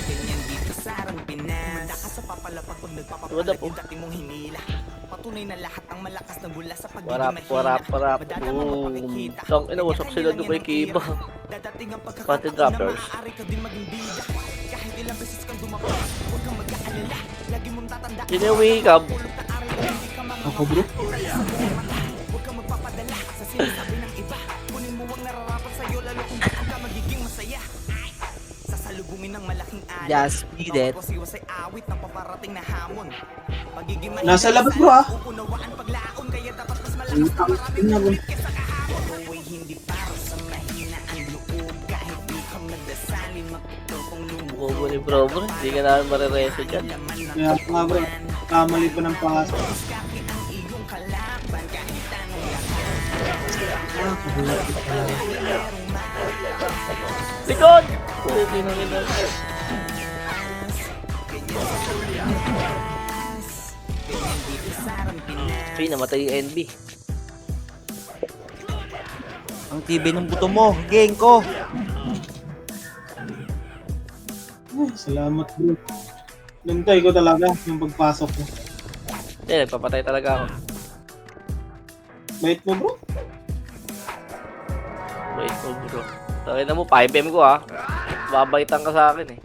Ganyan dito sa Arang Pinas. Malakas sa papalapag pag nagpapapalag yung dati mong hinila. Patunay na lahat ang malakas na mula sa pagiging Warap, mahina. warap, warap. Madadama mo pagkikita. Tang ina, wasak sila doon kay Kiba. Dadating ang Pati pagkakataon na droppers. maaari ka din maging bida. Kahit ilang beses kang dumapa, huwag kang mag-aalala. Lagi mong tatandaan. Sino yung wikab? Pulot na aral na hindi ka mga Ako bro. huwag kang magpapadala sa sinasabi ng iba. Kunin mo ang nararapat sa'yo, lalo kung di ka magiging masaya. Sasalubungin ng malaking alay. Just beat it. Mapapasiwas ay awit ng paparating na hamon. Pagiging mahina Nasa ay labas, sala, bro, ah. uunawaan paglaon, kaya dapat mas malakas na maraming ulit kesa kahapon. Buhay hindi para sa mahina ang loob. Kahit di ka magdasali, magtutong lumuhod. Bobo ni bro, bro. Hindi ka namin marireso dyan. Laman ng Kaya nga bro, kamali pa ng pasok. diskarte ang iyong kalaban. Kahit anong Likod! Pwede na rin. ganyan dito sa Arang Pinas. Ay, namatay yung NB. Ang TV ng buto mo, gang ko. Ay, salamat bro. Nantay ko talaga yung pagpasok ko. Hindi, nagpapatay talaga ako. Bait mo bro? Wait mo bro. Takin na mo, 5M ko ha. Babaitan ka sa akin eh.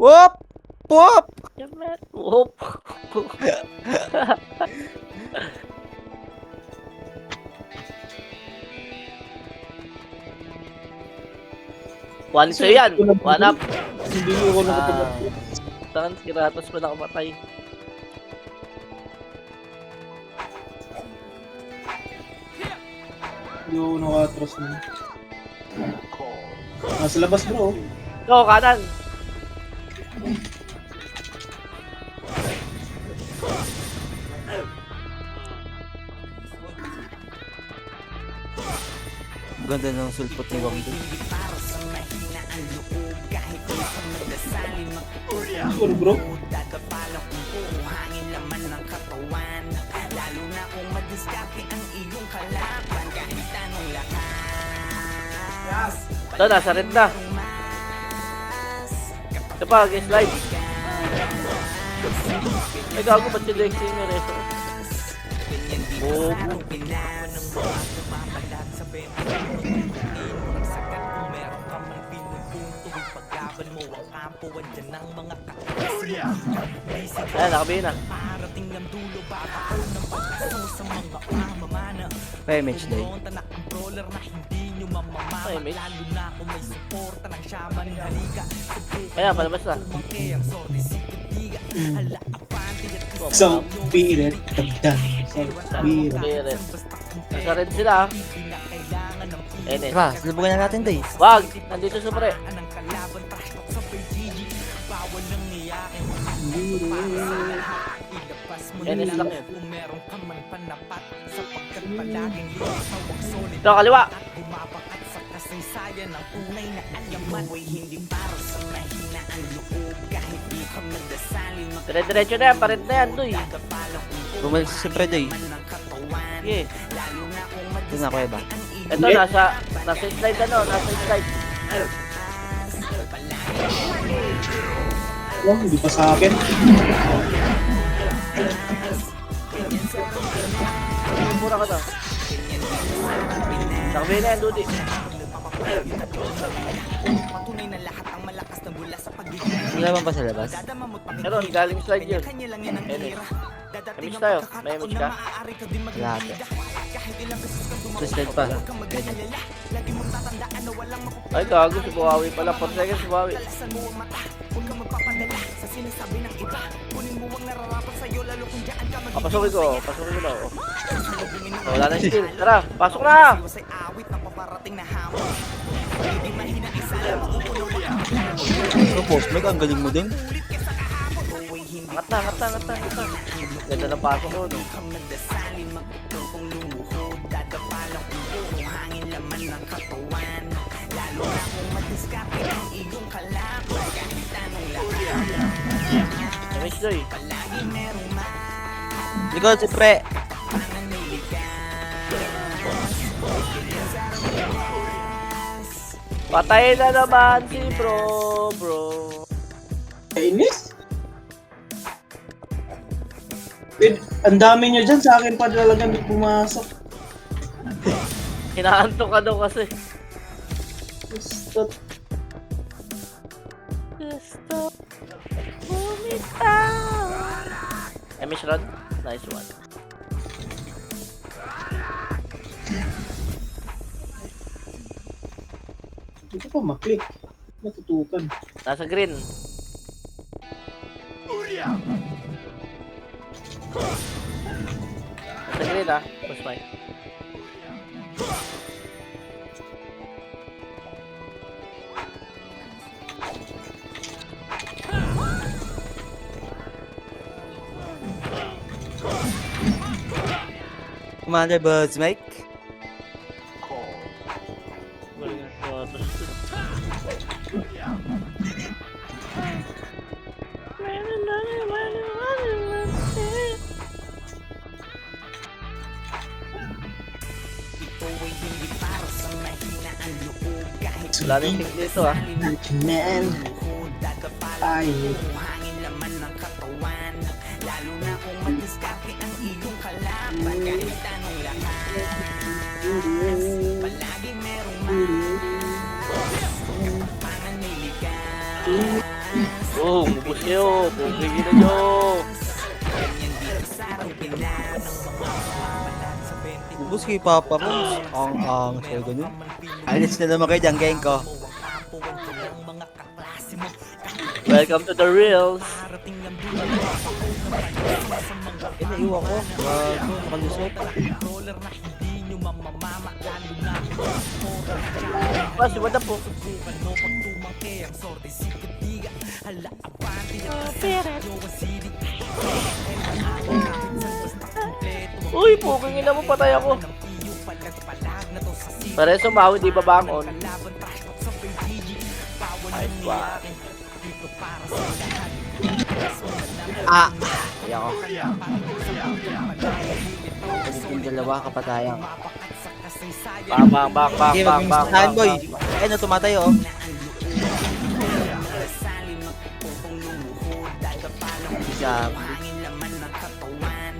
Whoop! Whoop! Whoop. One sa'yo yan. One up. Hindi ako Ah. nakapag- Tangan si Kratos pa nakamatay. Hindi ako nakatras na. Nasa labas bro. Go, kanan. Ganda ng sulpot ni Wang dun. Siguro bro. Dadapalang kung puro hangin laman ng katawan. Lalo na kung madiskarte ang iyong kalaban. Kahit anong lakas. Ito, nasa red na. Ito pa, slide. Ay, gago, ba't si Lexi yung reso? Bobo. Mapalag sa 21 Walang sagat kung meron ka man pinupunto paglaban mo ang kampo andyan ng mga kaklase mo. Ayan, nakabihin na. Parating ang dulo babakaw ng pagkaso sa mga pamamana. Pa-image day. Pumunta na controller na hindi nyo mamamama. Pa-image. Lalo na kung may suporta ng shaman ng haliga. Ayan, palabas na. Kumangke ang sorte si Katiga. Ala apante at Isang pirit. Tagdan. Isang pirit. Spirit. Nasa red sila. Enes. Tara, salubugan na natin, day. Wag! Nandito sa pre. anang kalaban pasok sa PGG. Bawal nang iyakin. Ilabas mo Enes na lang lang yun. kung meron ka man panapat sapagkat palaging lilitaw ang solid. Ito, kaliwa. At bumabakat sa kasaysayan ng tunay na alaman. Buhay hindi para sa mahina ang loob kahit di ka magdasalin. Dire-diretso na yan, pared na yan, doy. Magkapalong kung Bumalik si Siyempre, day. ng katawan. Sige. Lalo na kung Ito na, Kuya ba? Ito, nasa slide ano, nasa slide. Oh, hindi pa sa akin. Mura ka to. Nakabihin na yan, Dudi. Patunay na lahat ang malakas na bula sa pagiging. Wala bang pa sa labas? Dadama mo't Meron, galing slide yun. kanya lang yan ang Enes. hira. Dadating Miss ang tayo. pagkakataon May miss na ka? maaari ka din Lahat. magbida. Kahit ilang beses kang Sa slide pa. huwag kang mag-alala. Lagi mong tatandaan na walang mapupunta. Ay, gago, si Buhawi pala. 4 seconds, si Buhawi. Kalasan mo ang mata. Huwag kang magpapadala sa sinasabi ng iba. Kunin mo ang nararapat sa'yo lalo kung dyan ka magiging Pasukin ko, masaya. pasukin ko na. Oh. Lubungin ng Wala na yung skill. Tara, pasok na! Iwas ay awit ng paparating na hamon. Hindi mahina isa lang mauunawa. Ito, post mag, ang galing mo din. Buhay hindi Angat na, angat na, angat na, angat na. Ganda ng pasok ko, no? kang nagdasalin magtutong lumuhod. Dadapalang kung puro hangin laman ng katawan. Lalo na kung madiskarte ang iyong kalaban. Kahit anong lakas. Damage, Doy. Palagi merong mas. Likod, si Pre. Patay na naman si bro. Kainis? Ang dami nyo dyan, sa akin pa talaga pumasok. Hinaantok ka daw kasi. Gusto. Stop. Bumitaw. Emish run. Nice one. Hindi ko pa maklik. Natutukan. Nasa green. Nasa green ah. Push Mike. Commander Buzz, Mike. Ito ay hindi para sa mahina ang loob. Kahit Wala na yung pink dito ah. Man. lumuhod. Dadapalang Ay. kung hangin laman ng katawan. Lalo na kung madiskarte ang iyong kalaban. Kahit anong lakas. Palagi merong mas. Pananiligas. Oh, Boom, ubus kayo. Boom, kikita nyo. Ubus kay Papa Rose. Ang sa'yo ganun. Alis na naman kayo dyan, geng ko. Welcome to the reels. Eh, naiwan ko. Gago, nakalusot. Mas, wala po. Uy, puking ina mo, patay ako. Pare, sumawi, di ba bangon? Nice one. Ayoko. Pagod yung dalawa, kapatayan. Bang, bang, bang, bang, Sige, bang, bang, mag-mistahan, bang, boy. bang. Ayun, tumatay, oh. Sabi. Hangin laman ng katawan,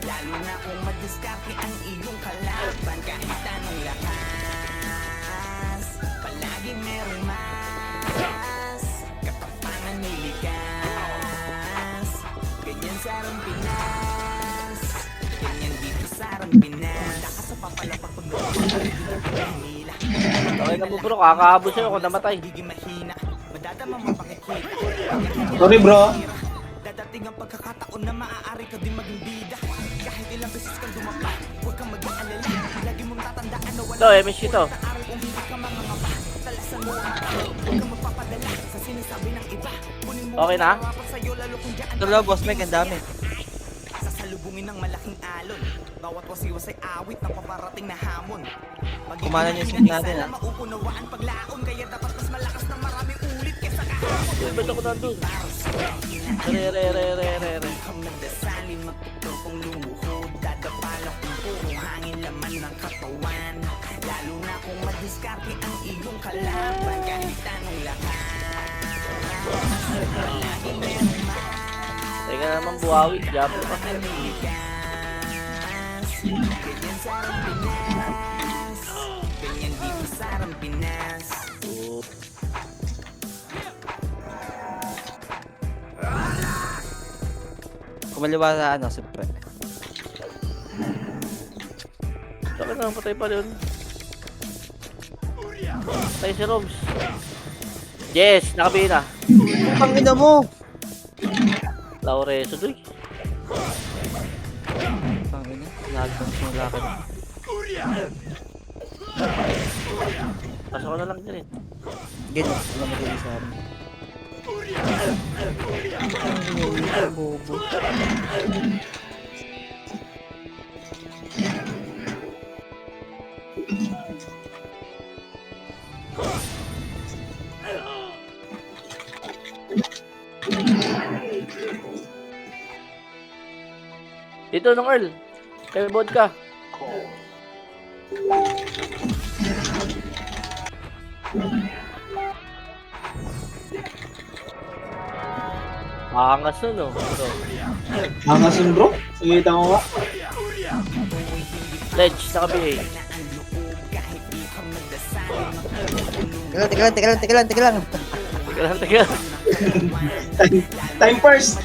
lalo na kung madiskarte ang iyong kalaban. Kahit anong lakas, palagi merong mas. Katapangan may likas, ganyan sa arang Pinas, ganyan dito sa arang Pinas. Lakas sa papalapag pag nila. Okay na po bro, kakahabos sa'yo kung namatay. Hindi mahina, madadama mapakikita. Sorry bro. Dadating ang pagkakataon na maaari ka din maging bida. Kahit ilang beses kang dumapa, huwag kang mag-aalala. Lagi mong tatandaan na wala Ito, MSG to. sa araw kung hindi ka mangangapa. Talasan mo ang tao, huwag kang magpapadala sa sinasabi ng iba. Kunin mo Okay na? ang marapat sa'yo, lalo kung dyan Ito lang, boss Mike, ang dami. sasalubungin ng malaking alon. Bawat wasiwas ay awit ng paparating na hamon. Kumanan yung sync natin, ha? Mauunawaan paglaon, kaya dapat mas malakas ng maraming ulit kesa kahapon. Uy, ba't ako nandun? Re. Kang nagdasalin, magtutupong lumuhod. Dadapalang kung puro hangin laman ng katawan. Lalo na kung madiskarte ang iyong kalaban. Kahit anong lakas, palagi merong mas. Teka naman buhawi, Diablo pa. Ganyan sa arang Pinas, ganyan dito sa arang Pinas. Kumaliwa sa ano, siyempre. Saka na, patay pa yun. Patay si Robs. Yes, nakabihin na. Ang ina mo! Laureso doy. Ang ina, lagang simula ka na. Pasok ko na lang dyan eh. Ganyan, wala magiging sa amin. Ang bobo. Dito nung Earl. Kay vodka. Angas nun oh. Bro. Hangasun bro. Singita mo nga. Ledge, nakabihin. Teka lang. Teka lang. Time first.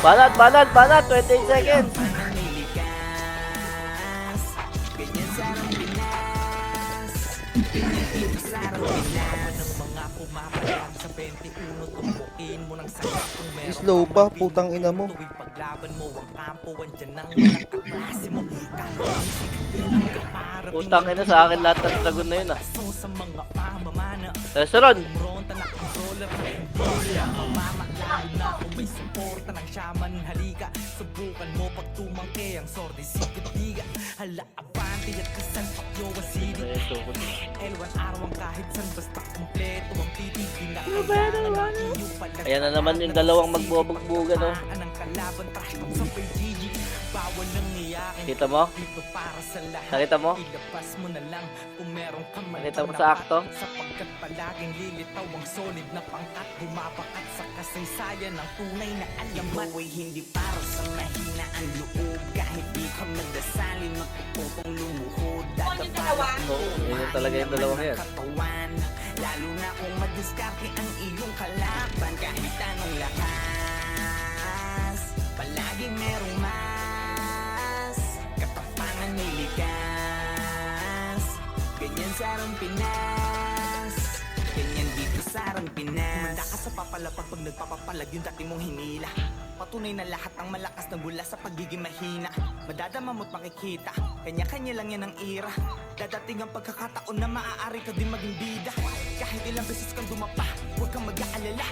Banat. 28 seconds. Slow pa, putang ina mo. Utang ina sa akin lahat ng dragon na yun ah. Restaurant. May suporta ng shaman, halika. Subukan mo pagtumangke ang sordi sigabiga. Hala, abante at kasan pakyo wasili. L1 araw kahit san basta kompleto ang titigil na kailangan ng iyo pala. Ayan na naman yung dalawang magbubugbugan oh. Anang kalaban trash talk sa PGG. bawal nang iyakin. Kita mo? Dito para sa lahat. Nakita mo? Ilabas mo na lang kung meron kang Nakita mo na sa akto? sapagkat palaging lilitaw ang solid na pangkat. Bumapakat sa kasaysayan ng tunay na alamat. Ito ay hindi para sa mahina ang loob. Kahit di ka magdasalin, magpuputong lumuhod. Dadapalan mo, Yun talaga yung dalawang yan. katawan. Lalo na kung madiskarte ang iyong kalaban. Kahit anong lakas, palaging merong mas. Katapangan may likas. Ganyan sa Arang Pinas. Ganyan dito sa Arang Pinas. Humanda ka sa papalapag pag nagpapapalag yung dati mong hinila. Patunay na lahat ng malakas na mula sa pagiging mahina. Madadama mo't makikita, kanya-kanya lang yan ang ira. Dadating ang pagkakataon na maaari ka din maging bida. Kahit ilang beses kang dumapa, huwag kang mag-aalala.